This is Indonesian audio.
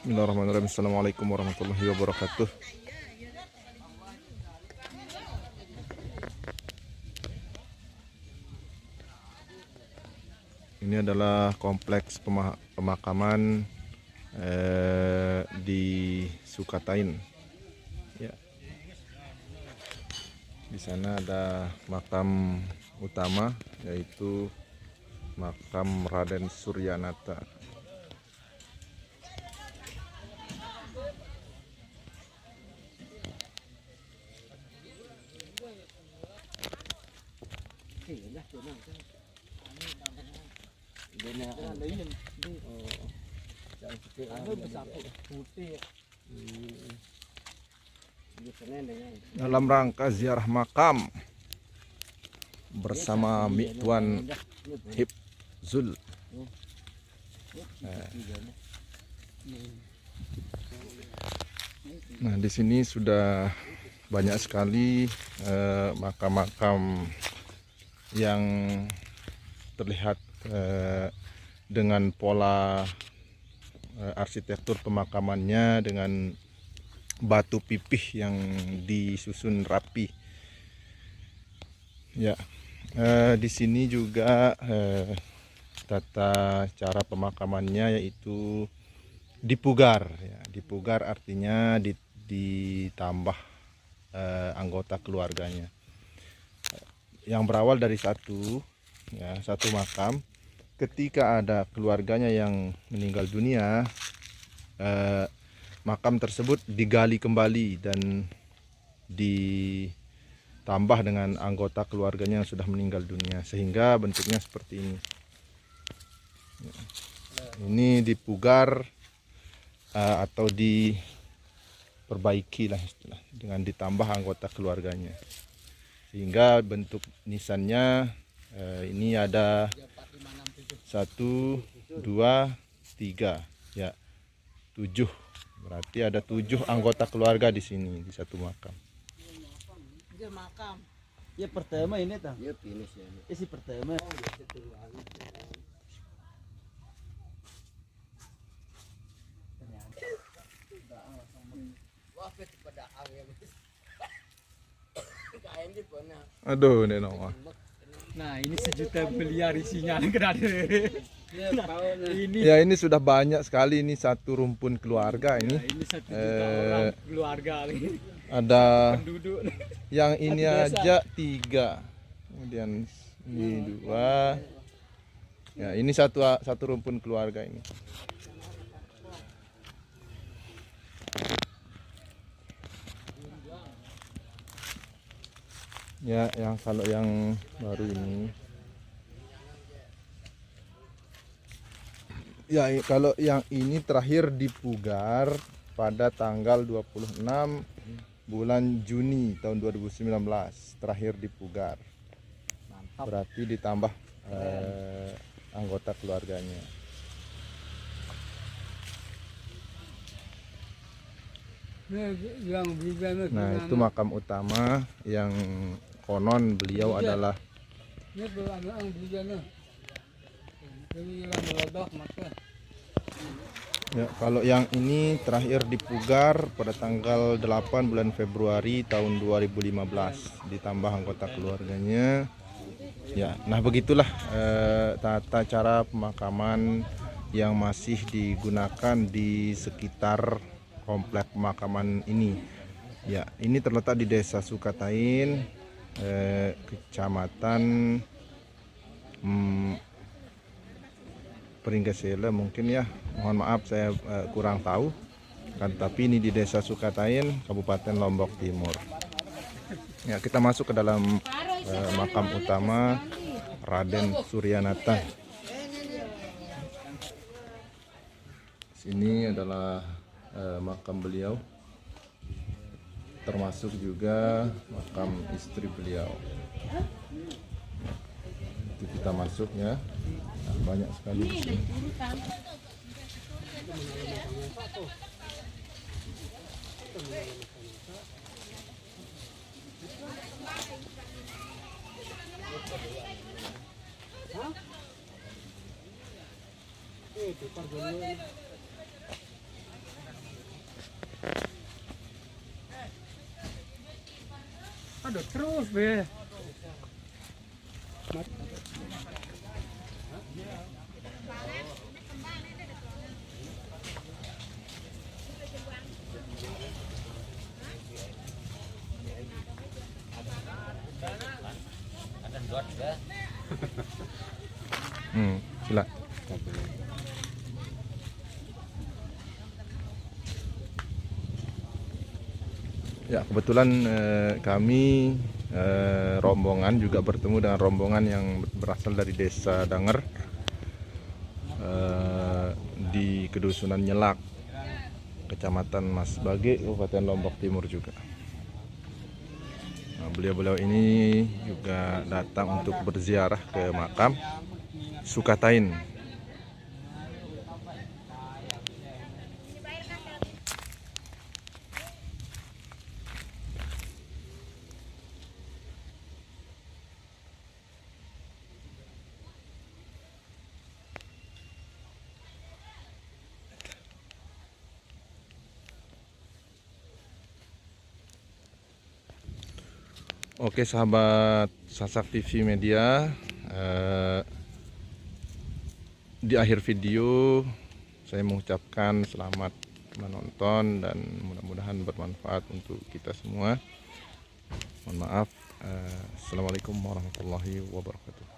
Bismillahirrahmanirrahim. Assalamualaikum warahmatullahi wabarakatuh. Ini adalah kompleks pemakaman di Sukatain. Ya. Di sana ada makam utama, yaitu makam Raden Suryanata. Dalam rangka ziarah makam bersama Tuan Hibzul. Nah, di sini sudah banyak sekali makam-makam yang terlihat dengan pola arsitektur pemakamannya dengan batu pipih yang disusun rapi. Ya, di sini juga tata cara pemakamannya yaitu dipugar. Ya, dipugar artinya ditambah anggota keluarganya. Yang berawal dari satu makam. Ketika ada keluarganya yang meninggal dunia, makam tersebut digali kembali dan ditambah dengan anggota keluarganya yang sudah meninggal dunia, sehingga bentuknya seperti ini. Ini dipugar atau diperbaiki lah istilah, dengan ditambah anggota keluarganya, sehingga bentuk nisannya ini ada 1, 2, 3, ya 7. Berarti ada 7 anggota keluarga di sini di satu makam. Ya pertama ini tang. Ya finish ya. Isi pertama. Aduh, ini nama. Nah, ini 1 juta miliar isinya kena ada. Ya, ini sudah banyak sekali, ini satu rumpun keluarga ini. Nah, ini 1 juta orang keluarga ini. Ada Penduduk. yang ini aja 3. Kemudian ini 2. Ya, ini satu rumpun keluarga ini. Ya, kalau yang baru ini. Ya, kalau yang ini terakhir dipugar pada tanggal 26 bulan Juni tahun 2019, terakhir dipugar. Mantap. Berarti ditambah anggota keluarganya. Nah, itu makam utama yang konon beliau adalah ya, kalau yang ini terakhir dipugar pada tanggal 8 bulan Februari tahun 2015, ditambah anggota keluarganya. Ya, nah begitulah tata cara pemakaman yang masih digunakan di sekitar komplek pemakaman ini. Ya, ini terletak di Desa Sukatain, Kecamatan Pringgesele mungkin ya. Mohon maaf saya kurang tahu kan, tapi ini di Desa Sukatain, Kabupaten Lombok Timur. Ya, kita masuk ke dalam makam utama Raden Suryanata. Sini adalah makam beliau, termasuk juga makam istri beliau. Itu kita masuk ya. Nah, banyak sekali di sini. Terus be. Sila. Ya, kebetulan kami rombongan juga bertemu dengan rombongan yang berasal dari Desa Danger di Kedusunan Nyelak, Kecamatan Masbage, Kabupaten Lombok Timur juga. Nah, beliau-beliau ini juga datang untuk berziarah ke makam Sukatain. Oke sahabat Sasak TV Media, di akhir video saya mengucapkan selamat menonton dan mudah-mudahan bermanfaat untuk kita semua. Mohon maaf. Assalamualaikum warahmatullahi wabarakatuh.